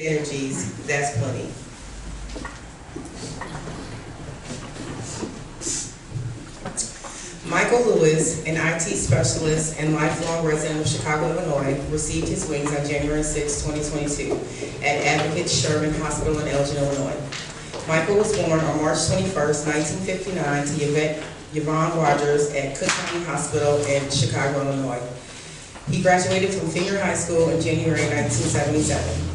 energies, that's plenty. Michael Lewis, an IT specialist and lifelong resident of Chicago, Illinois, received his wings on January 6, 2022 at Advocate Sherman Hospital in Elgin, Illinois. Michael was born on March 21, 1959 to Yvonne Rogers at Cook County Hospital in Chicago, Illinois. He graduated from Finger High School in January 1977.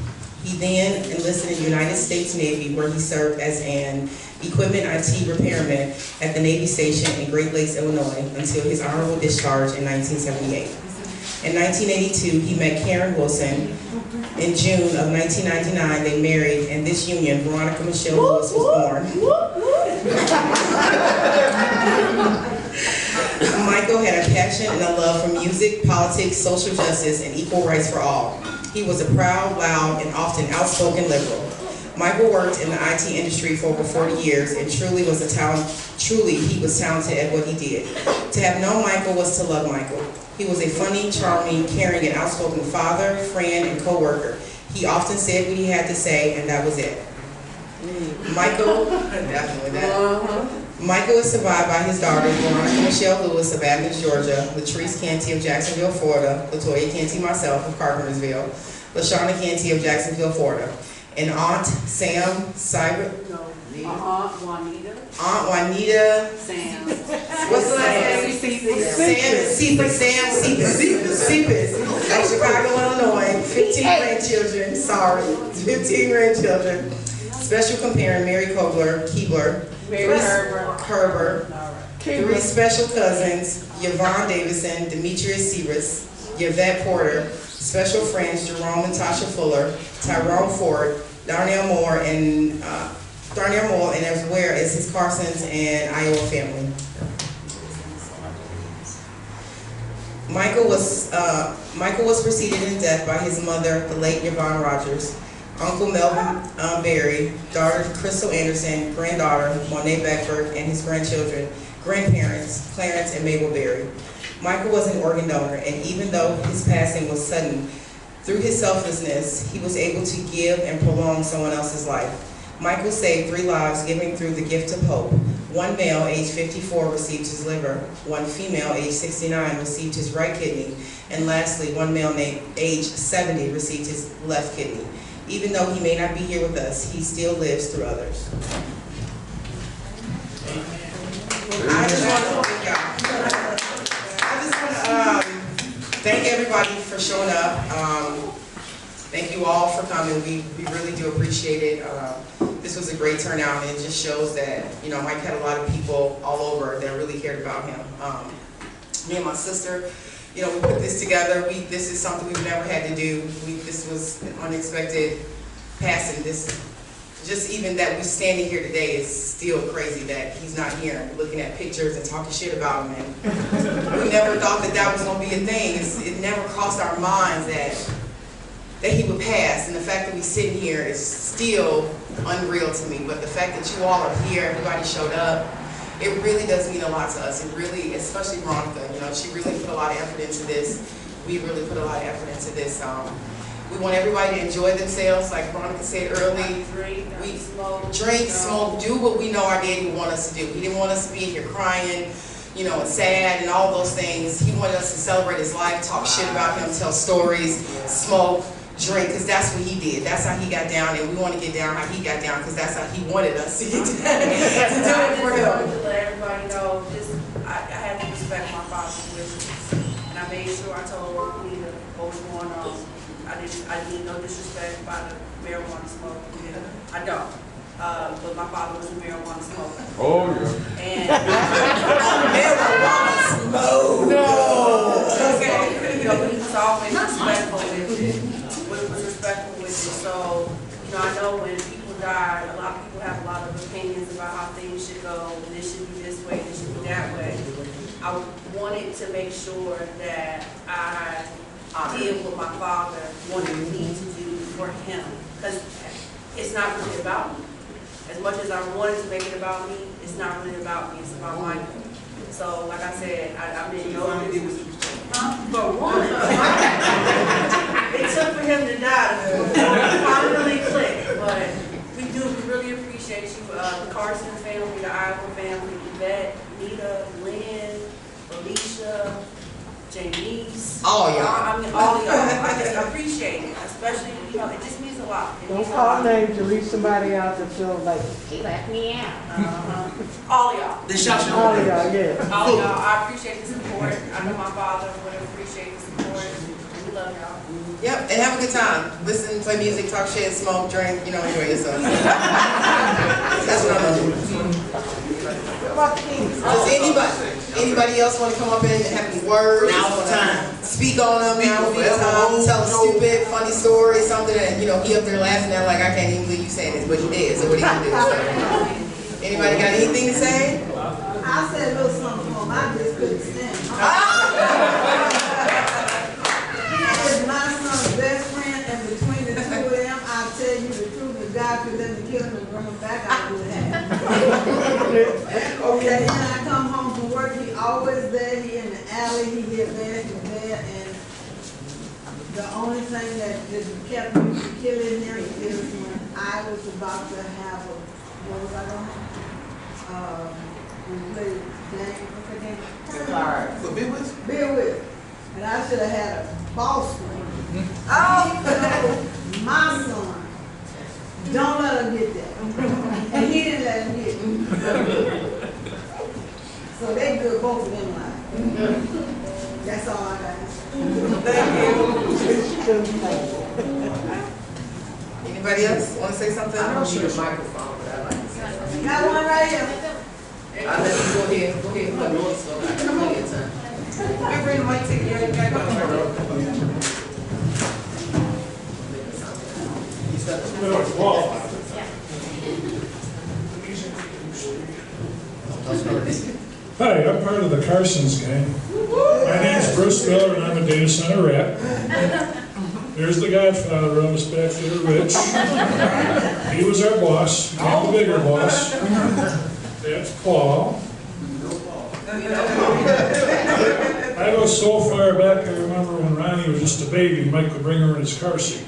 He then enlisted in the United States Navy, where he served as an equipment IT repairman at the Navy Station in Great Lakes, Illinois, until his honorable discharge in 1978. In 1982, he met Karen Wilson. In June of 1999, they married, and this union, Veronica Michelle Lewis, was born. Michael had a passion and a love for music, politics, social justice, and equal rights for all. He was a proud, loud, and often outspoken liberal. Michael worked in the IT industry for over 40 years and truly he was talented at what he did. To have known Michael was to love Michael. He was a funny, charming, caring, and outspoken father, friend, and co-worker. He often said what he had to say, and that was it. Michael, definitely that. Michael is survived by his daughters, Veronica Michelle Lewis of Athens, Georgia, Latrice Canty of Jacksonville, Florida, Latoya Canty myself of Carpentersville, LaShawna Canty of Jacksonville, Florida, and Aunt Sam Cyber. Aunt Juanita. Aunt Juanita. Sam. What's the last name? Sam Cephas of Chicago, Illinois. 15 grandchildren. 15 grandchildren. Special companion Mary Keebler. Mary Herbert. 3 special cousins, Yvonne Davison, Demetrius Cephas, Yvette Porter. Special friends Jerome and Tasha Fuller, Tyrone Ford, Darnell Moore, and as well as his Carsons and Iowa family. Michael was preceded in death by his mother, the late Yvonne Rogers, Uncle Melvin Berry, daughter Crystal Anderson, granddaughter Monet Beckford, and his grandparents Clarence and Mabel Berry. Michael was an organ donor, and even though his passing was sudden, through his selflessness, he was able to give and prolong someone else's life. Michael saved 3 lives, giving through the gift of hope. 1 male, age 54, received his liver. 1 female, age 69, received his right kidney. And lastly, 1 male, age 70, received his left kidney. Even though he may not be here with us, he still lives through others. I just want to thank y'all. Thank everybody for showing up. Thank you all for coming. We really do appreciate it. This was a great turnout, and it just shows that, you know, Mike had a lot of people all over that really cared about him. Me and my sister, you know, we put this together. This is something we've never had to do. This was an unexpected passing. Just even that we're standing here today is still crazy that he's not here looking at pictures and talking shit about him. And we never thought that was going to be a thing. It never crossed our minds that he would pass. And the fact that we're sitting here is still unreal to me. But the fact that you all are here, everybody showed up, it really does mean a lot to us. It really, especially Veronica, you know, she really put a lot of effort into this. We really put a lot of effort into this. We want everybody to enjoy themselves, like Veronica said early. Drink, smoke, do what we know our daddy would want us to do. He didn't want us to be here crying, you know, and sad and all those things. He wanted us to celebrate his life, talk shit about him, tell stories, smoke, drink, because that's what he did. That's how he got down, and we want to get down how he got down, because that's how he wanted us to get down, to do it for him. I wanted to let everybody know, I had to respect my father's wishes, and I made sure I told Peter what was going on. I didn't no disrespect by the marijuana smoke. I don't. But my father was a marijuana smoker. Oh, yeah. And marijuana smoke. No. Okay. You know, but he was always respectful with it. So, you know, I know when people die, a lot of people have a lot of opinions about how things should go. This should be this way, this should be that way. I wanted to make sure that I did what my father wanted me to do for him. Because it's not really about me. As much as I wanted to make it about me, it's not really about me, it's about Michael. So, like I said, I didn't know for one. It took for him to die. Finally Janice. All y'all. I mean, all y'all. I just appreciate it, especially, you know, it just means a lot. It Don't means a call lot. names to leave somebody out that feels like, he left me out. All y'all. The shout All of y'all, yeah. All y'all. I appreciate the support. I know my father would appreciate the support. We love y'all. Yep, and have a good time. Listen, play music, talk shit, smoke, drink, you know, enjoy yourself. That's what I'm gonna do. Does anybody else want to come up and have any words? Now's the time. Speak on them, now would be the time. Tell a stupid, funny story, something that, you know, he up there laughing at like, I can't even believe you saying this, but you did, so what are you gonna do? So, anybody got anything to say? I said a little something for him, I just couldn't stand him. He is my son's best friend, and between the two of them, I'll tell you the truth, if God could let me kill him and bring him back, I would have. Okay, and I come home from work, he always there, he in the alley, he get bad to bed, and the only thing that just kept me from killing him is when I was about to have a, what was I gonna have? We played game, what's the game? For big ones? Beer with. And I should have had a ball screen. Oh, my son. Don't let him get that. And he didn't let him get it. So they good, both of them life. That's all I got. Anybody else want to say something? I don't need a microphone, but I like to say something. Got one right here. I'll let you go ahead, let me so I can plenty of time. I bring the mic to you. You gotta go. Hi, I'm part of the Carson's gang. My name's Bruce Miller and I'm a data center rep. There's the Godfather on us back there, Rich. He was our boss, became the bigger boss. That's Paul. I go so far back, I remember when Ronnie was just a baby, Mike would bring her in his car seat.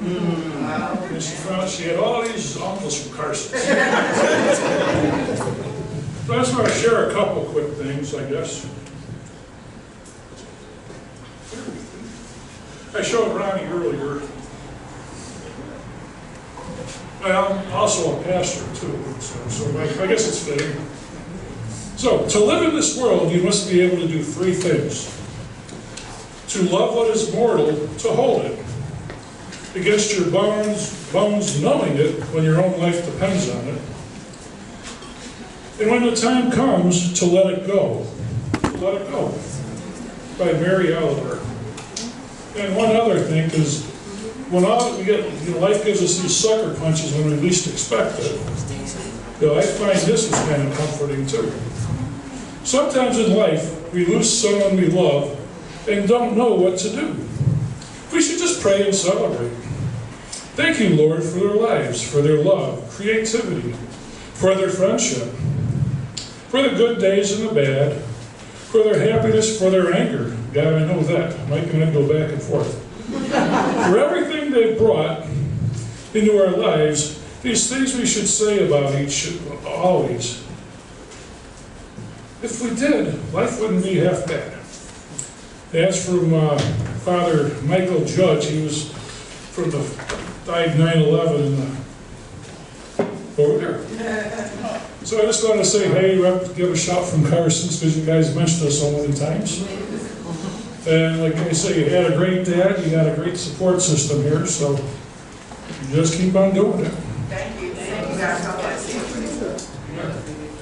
And she found she had all these uncles from Carson. So I just want to share a couple quick things, I guess. I showed Ronnie earlier. I'm also a pastor too, so I guess it's fitting. So, to live in this world, you must be able to do three things. To love what is mortal, to hold it. Against your bones knowing it when your own life depends on it. And when the time comes, to let it go. To let it go. By Mary Oliver. And one other thing is, when all we get, life gives us these sucker punches when we least expect it. I find this is kind of comforting too. Sometimes in life, we lose someone we love and don't know what to do. We should just pray and celebrate. Thank you, Lord, for their lives, for their love, creativity, for their friendship, for the good days and the bad, for their happiness, for their anger. God, I know that. Mike and I go back and forth. For everything they've brought into our lives, these things we should say about each always. If we did, life wouldn't be half bad. That's from Father Michael Judge. He was from the died 9/11 over there. So I just want to say, hey, give a shout from Carson's because you guys mentioned us so many times. And like I say, you had a great dad, you got a great support system here, so you just keep on doing it. Thank you. Thank you guys. God bless you.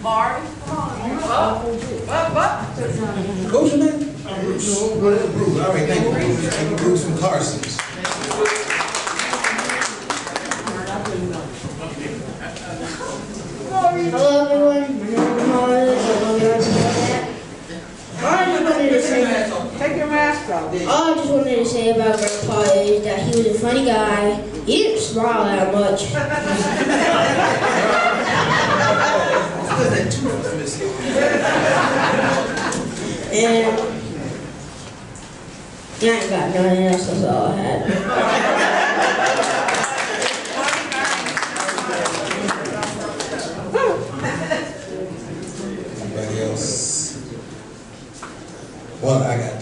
Marty, come on. Who's your name? I'm Bruce. Bruce. All right, thank you. Thank you, Bruce from Carson's. Hello everyone, my name is Molly. Take your mask off. All I just wanted to say about Grandpa is that he was a funny guy. He didn't smile that much. And I ain't got nothing else, that's all I had. Anybody else? Well, I got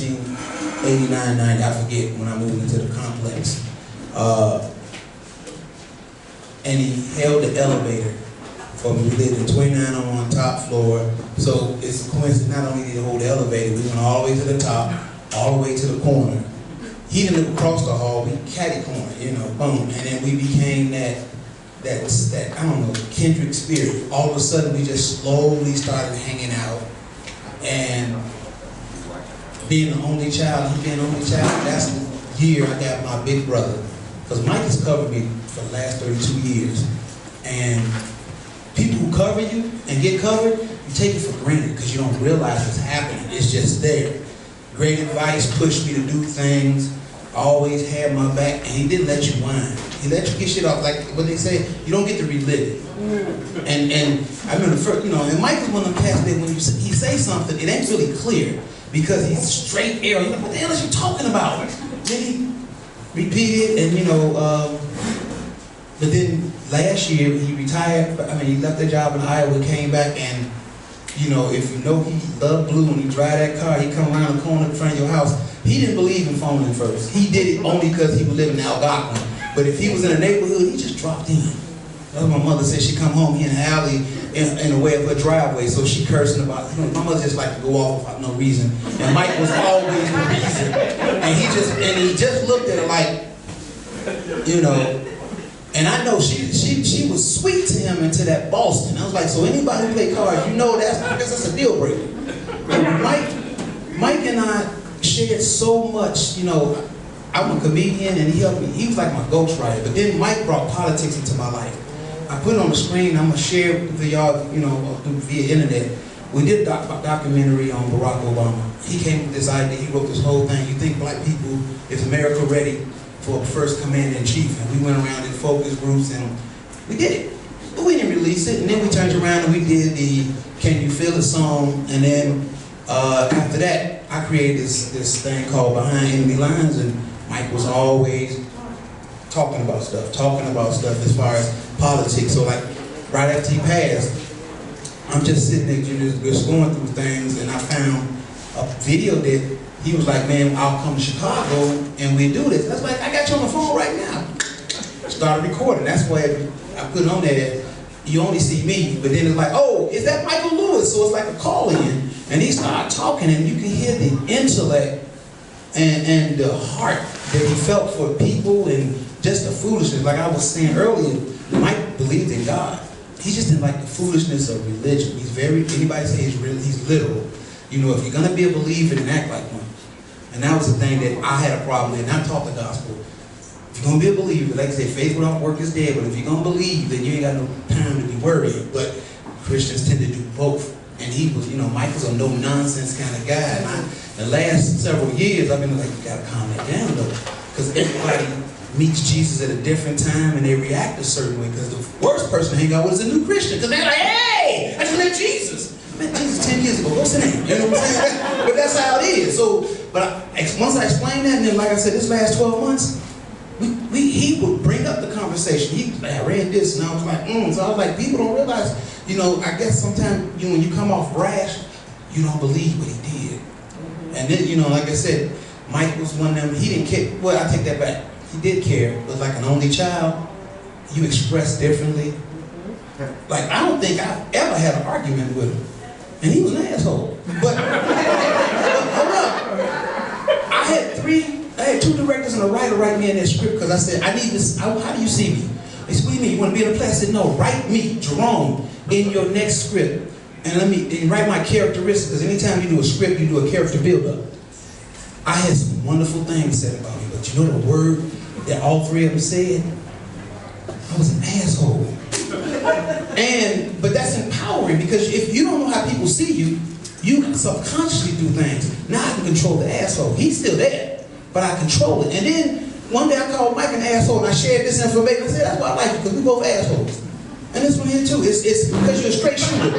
1989, 90, I forget, when I moved into the complex. And he held the elevator for me. We lived in 2901 top floor. So it's a coincidence, not only did he hold the elevator, we went all the way to the top, all the way to the corner. He didn't live across the hall, we catty corner, you know, boom. And then we became that, I don't know, kindred spirit. All of a sudden, we just slowly started hanging out. And being the only child, he being the only child, that's the year I got my big brother. Because Mike has covered me for the last 32 years. And people who cover you and get covered, you take it for granted because you don't realize it's happening. It's just there. Great advice, pushed me to do things, always had my back, and he didn't let you whine. He let you get shit off, like what they say, you don't get to relive it. And I remember the first, you know, and Mike was one of them cats that when he say something, it ain't really clear because he's straight arrow. You're like, what the hell is you talking about? Then he repeated, and you know, but then last year he retired. I mean, he left that job in Iowa, came back, and you know, if you know he loved blue and he drive that car, he come around the corner in front of your house. He didn't believe in phoning first. He did it only because he was living in Algonquin. But if he was in a neighborhood, he just dropped in. That's what my mother said. She come home, he in the alley in the way of her driveway, so she cursing about, you know, my mother just like to go off without no reason. And Mike was always the reason. And he just looked at her like, you know, and I know she was sweet to him into that Boston. I was like, so anybody who play cards, you know that's a deal breaker. Mike and I shared so much, you know. I'm a comedian and he helped me. He was like my ghostwriter. But then Mike brought politics into my life. I put it on the screen. I'm gonna share it with y'all, you know, via internet. We did a documentary on Barack Obama. He came with this idea. He wrote this whole thing. You think black people, is America ready for a first commander-in-chief? And we went around in focus groups and we did it. But we didn't release it. And then we turned around and we did the Can You Feel It song. And then after that, I created this thing called Behind Enemy Lines. And Mike was always talking about stuff as far as politics. So like right after he passed, I'm just sitting there, just going through things, and I found a video that he was like, man, I'll come to Chicago and we do this. That's like, I got you on the phone right now. Started recording. That's why I put it on there. You only see me, but then it's like, oh, is that Michael Lewis? So it's like a call-in. And he started talking, and you can hear the intellect and the heart that he felt for people and just the foolishness. Like I was saying earlier, Mike believed in God. He just didn't like the foolishness of religion. He's anybody say he's literal. You know, if you're gonna be a believer, then act like one. And that was the thing that I had a problem with, and I taught the gospel. If you're gonna be a believer, like I say, faith without work is dead, but if you're gonna believe, then you ain't got no time to be worried. But Christians tend to do both. And he was, you know, Mike was a no-nonsense kind of guy. And the last several years, I've been like, you gotta calm that down though. Because everybody meets Jesus at a different time and they react a certain way. Because the worst person to hang out with is a new Christian. Because they're like, hey, I just met Jesus. I met Jesus 10 years ago. What's his name? You know what I'm saying? But that's how it is. So, but once I explained that, and then like I said, this last 12 months, he would bring up the conversation. He was like, I read this, and I was like, So I was like, people don't realize, you know, I guess sometimes, you know, when you come off brash, you don't believe what he did. And then, you know, like I said, Mike was one of them, he didn't care. Well, I take that back. He did care, but like an only child, you express differently. Like, I don't think I've ever had an argument with him. And he was an asshole. But hold up. I had two directors and a writer write me in that script because I said, I need this, how do you see me? They said, what do you mean? You want to be in a play? I said, no, write me, Jerome, in your next script. And write my characteristics, because anytime you do a script, you do a character build-up. I had some wonderful things said about me, but you know the word that all three of them said? I was an asshole. But that's empowering, because if you don't know how people see you, you can subconsciously do things. Now I can control the asshole. He's still there, but I control it. And then one day I called Mike an asshole and I shared this information. I said, that's why I like you, because we both assholes. And this one here too, it's because you're a straight shooter.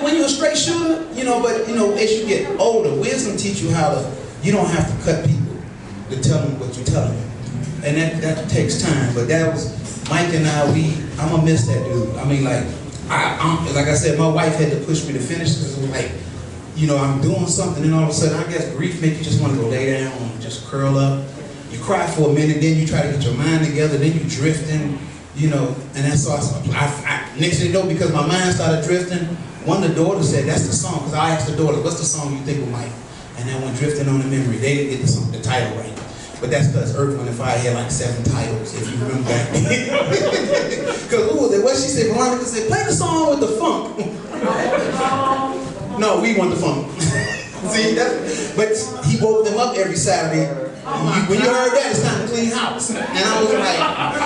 When you're a straight shooter, you know, but you know, as you get older, wisdom teach you how to, you don't have to cut people to tell them what you tell them. And that takes time, but that was, Mike and I, I'm gonna miss that dude. I mean, like I said, my wife had to push me to finish because it was like, you know, I'm doing something, and all of a sudden, I guess grief makes you just want to go lay down and just curl up. You cry for a minute, then you try to get your mind together, then you drifting, you know, and then so next thing you know, because my mind started drifting, one of the daughters said, that's the song, because I asked the daughter, what's the song you think of Mike? And then when Drifting on the Memory, they didn't get the title right. But that's because Earth, Wind & Fire had like 7 titles, if you remember back then. Because what she said, Veronica said, play the song with the funk. No, we want the funk. See, but he woke them up every Saturday. When you heard that, it's time to clean house. And I was like,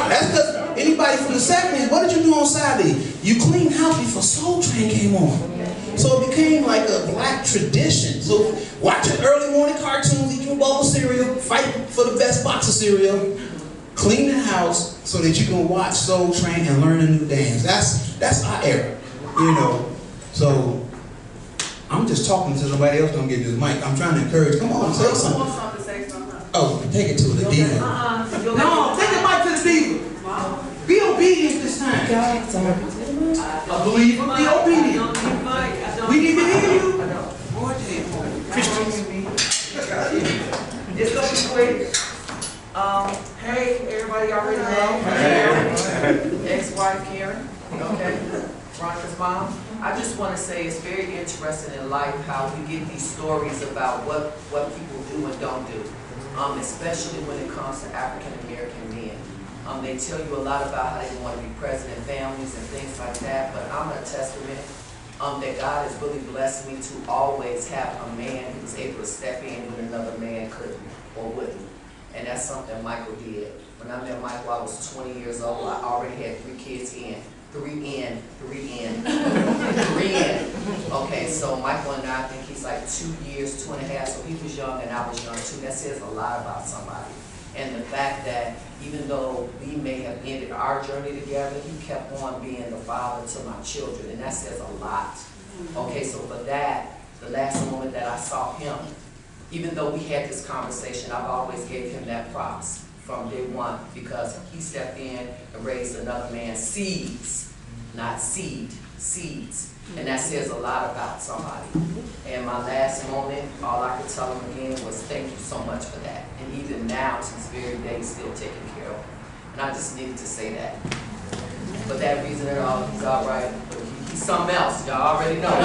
that's because anybody from the 70s, what did you do on Saturday? You cleaned house before Soul Train came on. So it became like a black tradition. So watching early morning cartoons, eat your bowl of cereal, fight for the best box of cereal, clean the house so that you can watch Soul Train and learn a new dance. That's our era, you know. So I'm just talking to somebody else don't get this mic. I'm trying to encourage. Come on, say something. Oh, take it to the diva. No, take the mic to the diva. Be obedient this time. A believer, be obedient. We need to hear you. Boy, Christian. It's gonna be quick. Hey, everybody already know. Ex-wife Karen, okay, Veronica's mom. I just want to say it's very interesting in life how we get these stories about what people do and don't do, especially when it comes to African American men. They tell you a lot about how they want to be president families and things like that, but I'm a testament that God has really blessed me to always have a man who was able to step in when another man couldn't or wouldn't. And that's something Michael did. When I met Michael, I was 20 years old. I already had 3 kids in. 3 in. Okay, so Michael and I think he's like 2 years, 2.5, so he was young and I was young too. That says a lot about somebody. And the fact that even though we may have ended our journey together, he kept on being the father to my children, and that says a lot. Okay, so for that, the last moment that I saw him, even though we had this conversation, I've always gave him that props from day one, because he stepped in and raised another man's seeds, not seed, seeds. And that says a lot about somebody. And my last moment, all I could tell him again was thank you so much for that. And even now, to this very day, he's still taking care of me. And I just needed to say that. For that reason at all, he's all right. But he's something else, y'all already know.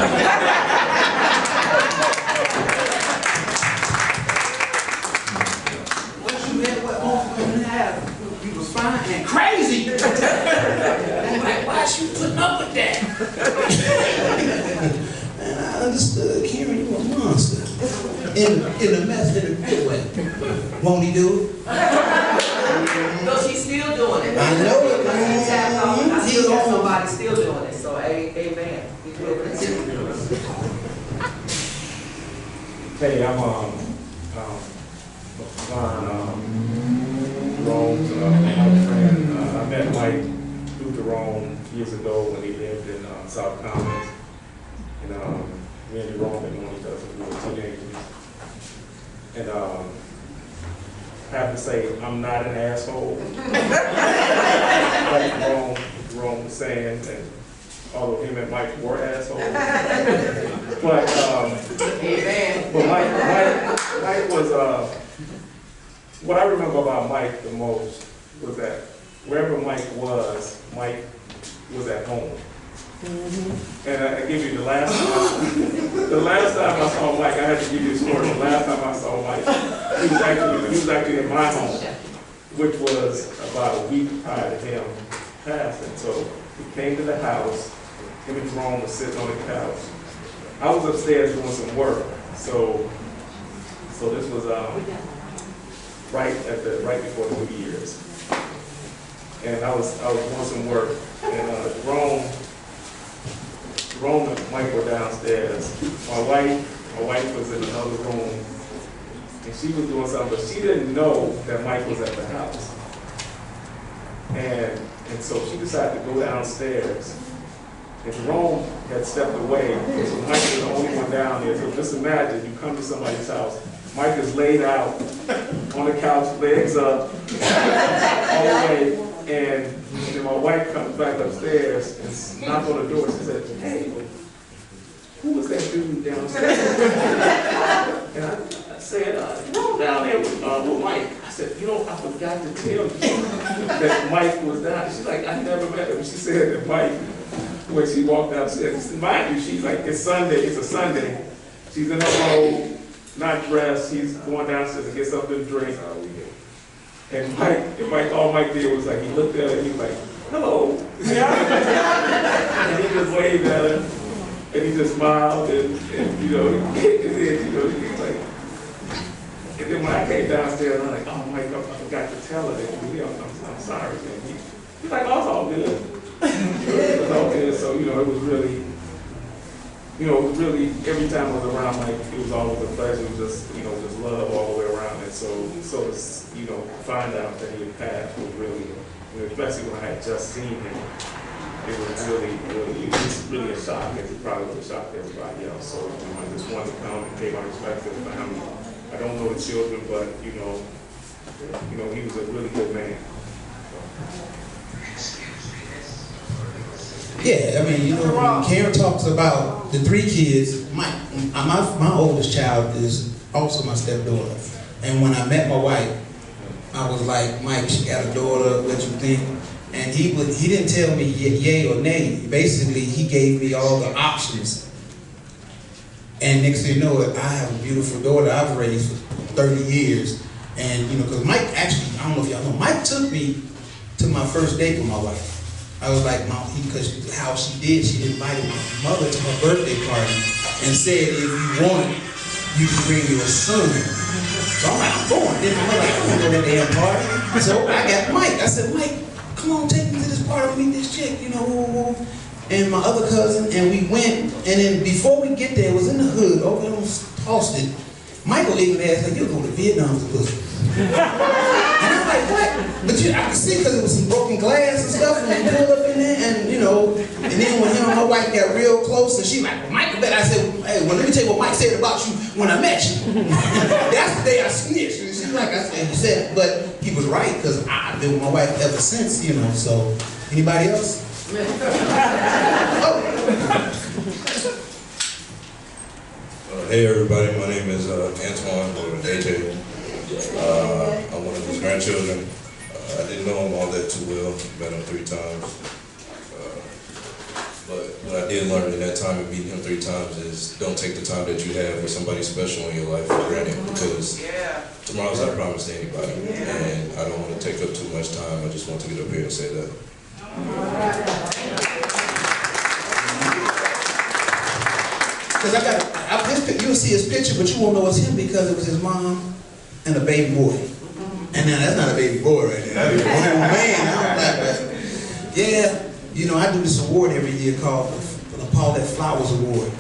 What you had, what most women have, you was fine and crazy. Like, why is you putting up with that? And I understood, Karen, you a monster. In a mess, in a good way. Won't he do it? No, she's still doing it. I know it. I still got somebody still doing it, so amen. He's will continue to do it. Hey, I'm Jerome's friend. I met Mike through Jerome years ago when he lived in South Commons. And me and Jerome had known each other when we were teenagers. And I have to say, I'm not an asshole. Like Jerome was saying, and although him and Mike were assholes. But Mike was, what I remember about Mike the most was that wherever Mike was at home. And I give you the last time I saw Mike, I had to give you a story. The last time I saw Mike, he was actually in my home, which was about a week prior to him passing. So he came to the house, him and Jerome was sitting on the couch. I was upstairs doing some work, so this was right before the New Year's, and I was doing some work, and Jerome and Mike were downstairs. My wife was in another room, and she was doing something, but she didn't know that Mike was at the house, and so she decided to go downstairs. And Jerome had stepped away, so Mike was the only one down there. So just imagine, you come to somebody's house, Mike is laid out on the couch, legs up, all the way, and then my wife comes back upstairs and knocks on the door. She said, "Hey, who was that dude downstairs? And I said, no, down there with Mike. I said, you know, I forgot to tell you that Mike was down. She's like, I never met him. She said that Mike, when she walked downstairs, mind you, she's like, it's a Sunday. She's in her robe, not dressed. She's going downstairs to get something to drink. And all Mike did was like, he looked at her and he was like, hello. And he just waved at her. And he just smiled and you know, he's like, and then when I came downstairs, I'm like, oh Mike, I forgot to tell her that, you know, I'm sorry, man. He's like, oh, it's all good. It's all good. So, you know, it was really, every time I was around Mike, it was always a pleasure. It was just, just love all the way around. And so to find out that he had passed was really, especially when I had just seen him, it was really a shock. It probably would have shocked everybody else. So I just wanted to come and pay my respects to the family. I don't know the children, but he was a really good man. Yeah, I mean, when Karen talks about the 3 kids, my oldest child is also my stepdaughter. And when I met my wife, I was like, Mike, she got a daughter, what you think? And he didn't tell me yay or nay. Basically, he gave me all the options. And next thing you know, I have a beautiful daughter I've raised for 30 years. And, because Mike actually, I don't know if y'all know, Mike took me to my first date with my wife. I was like, because how she did, she invited my mother to her birthday party and said, if you want, you can bring your son. So I'm like, I'm going. Then my mother like, I don't go to that damn party. So I got Mike. I said, Mike, come on, take me to this party, meet this chick, and my other cousin, and we went, and then before we get there, it was in the hood, over on Austin. Michael even asked, like, you'll go to Vietnam to pussy. And I'm like, what? But I could see because it was some broken glass and stuff, and we pulled up in there, and and then when him and my wife got real close, and she like, well, Michael bet. I said, hey, well, let me tell you what Mike said about you when I met you. That's the day I snitched. And she's like, I said, you said, but he was right, because I've been with my wife ever since, so. Anybody else? Hey everybody, my name is Antoine, or AJ. I'm one of his grandchildren. I didn't know him all that too well, met him 3 times. But what I did learn in that time of meeting him 3 times is don't take the time that you have with somebody special in your life for granted, because tomorrow's not promised to anybody. And I don't want to take up too much time. I just want to get up here and say that. Because you'll see his picture, but you won't know it's him because it was his mom and a baby boy. And now that's not a baby boy right there. That's a grown man. I'm like, yeah, I do this award every year called the Paulette Flowers Award.